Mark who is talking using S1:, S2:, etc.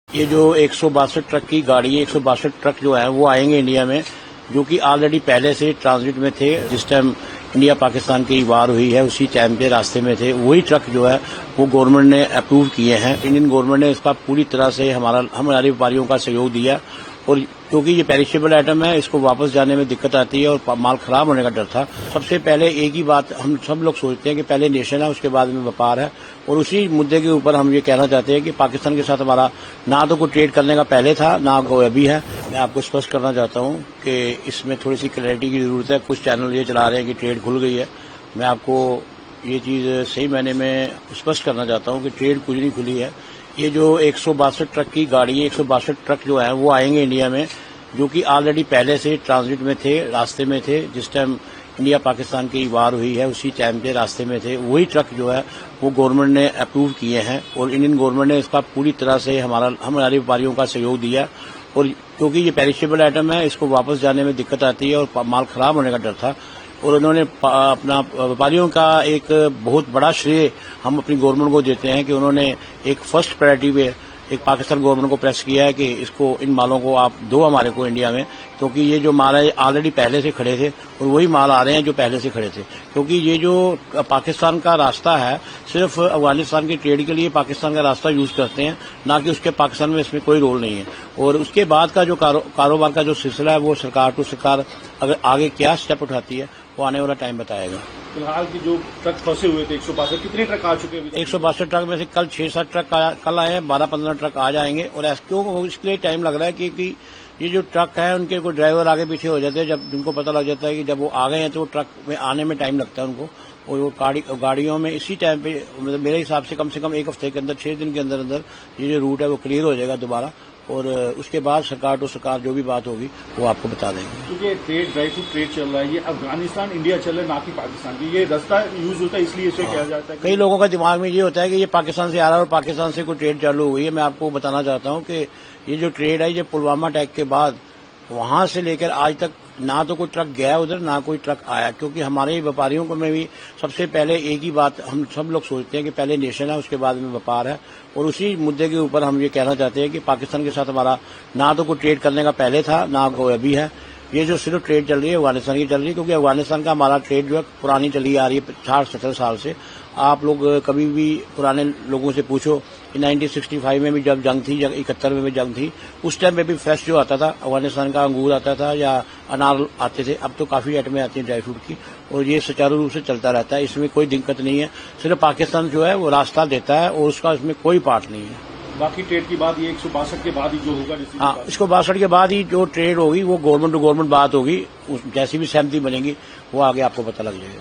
S1: ये जो 162 ट्रक की गाड़ी है, 162 ट्रक जो है वो आएंगे इंडिया में, जो कि ऑलरेडी पहले से ट्रांजिट में थे। जिस टाइम इंडिया पाकिस्तान की वार हुई है उसी टाइम पे रास्ते में थे। वही ट्रक जो है वो गवर्नमेंट ने अप्रूव किए हैं। इंडियन गवर्नमेंट ने इसका पूरी तरह से हमारे व्यापारियों का सहयोग दिया। और क्योंकि ये पेरिशेबल आइटम है, इसको वापस जाने में दिक्कत आती है और माल खराब होने का डर था। सबसे पहले एक ही बात हम सब लोग सोचते हैं कि पहले नेशन है, उसके बाद में व्यापार है। और उसी मुद्दे के ऊपर हम ये कहना चाहते हैं कि पाकिस्तान के साथ हमारा ना तो कोई ट्रेड करने का पहले था, ना कोई अभी है। मैं आपको स्पष्ट करना चाहता हूँ कि इसमें थोड़ी सी क्लैरिटी की जरूरत है। कुछ चैनल ये चला रहे हैं कि ट्रेड खुल गई है। मैं आपको ये चीज़ सही मायने में स्पष्ट करना चाहता हूँ कि ट्रेड कुछ नहीं खुली है। ये जो 162 ट्रक की गाड़ी है, 162 ट्रक जो है वो आएंगे इंडिया में, जो कि ऑलरेडी पहले से ट्रांजिट में थे, रास्ते में थे। जिस टाइम इंडिया पाकिस्तान की वार हुई है उसी टाइम पे रास्ते में थे। वही ट्रक जो है वो गवर्नमेंट ने अप्रूव किए हैं और इंडियन गवर्नमेंट ने इसका पूरी तरह से हमारे व्यापारियों का सहयोग दिया। और क्योंकि ये पेरिशेबल आइटम है, इसको वापस जाने में दिक्कत आती है और माल खराब होने का डर था। और उन्होंने अपना व्यापारियों का एक बहुत बड़ा श्रेय हम अपनी गवर्नमेंट को देते हैं कि उन्होंने एक फर्स्ट प्रायोरिटी पे एक पाकिस्तान गवर्नमेंट को प्रेस किया है कि इसको इन मालों को आप दो हमारे को इंडिया में, क्योंकि ये जो माल है ऑलरेडी पहले से खड़े थे और वही माल आ रहे हैं जो पहले से खड़े थे। क्योंकि ये जो पाकिस्तान का रास्ता है सिर्फ अफगानिस्तान की ट्रेड के लिए पाकिस्तान का रास्ता यूज करते हैं, ना कि उसके पाकिस्तान में इसमें कोई रोल नहीं है। और उसके बाद का जो कारोबार का जो सिलसिला है वो सरकार टू सरकार अगर आगे क्या स्टेप उठाती है वो आने वाला टाइम बताएगा।
S2: फिलहाल की जो ट्रक फंसे हुए थे 162, कितने ट्रक आ चुके हैं?
S1: 162 ट्रक में से कल 6-7 ट्रक कल आए हैं, 12-15 ट्रक आ जाएंगे। और क्यों इसके लिए टाइम लग रहा है क्योंकि ये जो ट्रक है उनके कोई ड्राइवर आगे पीछे हो जाते हैं। जब उनको पता लग जाता है कि जब वो आ गए हैं तो वो ट्रक में आने में टाइम लगता है उनको। और वो गाड़ियों में इसी टाइम पे मतलब मेरे हिसाब से कम 1 हफ्ते के अंदर 6 दिन के अंदर अंदर ये जो रूट है वो क्लियर हो जाएगा दोबारा। और उसके बाद सरकार टू सरकार जो भी बात होगी वो आपको बता देंगे।
S2: क्योंकि ट्रेड ड्राई फ्रूट ट्रेड चल रहा है, ये अफगानिस्तान इंडिया चल रहा है, ना कि पाकिस्तान की। ये रास्ता यूज होता है इसलिए इसे कहा जाता है।
S1: कई लोगों का दिमाग में ये होता है कि ये पाकिस्तान से आ रहा है और पाकिस्तान से कोई ट्रेड चालू हुई है। मैं आपको बताना चाहता हूँ कि ये जो ट्रेड है ये पुलवामा अटैक के बाद वहां से लेकर आज तक ना तो कोई ट्रक गया उधर, ना कोई ट्रक आया। क्योंकि हमारे व्यापारियों को में भी सबसे पहले एक ही बात हम सब लोग सोचते हैं कि पहले नेशन है, उसके बाद में व्यापार है। और उसी मुद्दे के ऊपर हम ये कहना चाहते हैं कि पाकिस्तान के साथ हमारा ना तो कोई ट्रेड करने का पहले था, ना कोई अभी है। ये जो सिर्फ ट्रेड चल रही है अफगानिस्तान की चल रही है, क्योंकि अफगानिस्तान का हमारा ट्रेड जो है पुरानी चली आ रही है 60-70 साल से। आप लोग कभी भी पुराने लोगों से पूछो कि 1965 में भी जब जंग थी, 71 में भी जंग थी, उस टाइम में भी फ्रेश जो आता था अफगानिस्तान का अंगूर आता था या अनार आते थे। अब तो काफी आइटमें आती हैं ड्राई फ्रूट की और ये सुचारू रूप से चलता रहता है। इसमें कोई दिक्कत नहीं है। सिर्फ पाकिस्तान जो है वो रास्ता देता है और उसका इसमें कोई पार्ट नहीं है।
S2: बाकी ट्रेड की बात ये 162 के बाद ही जो होगा।
S1: हाँ, इसको 62 के बाद ही जो ट्रेड होगी वो गवर्नमेंट टू गवर्नमेंट बात होगी। जैसी भी सहमति बनेगी वो आगे आपको पता लग जाएगा।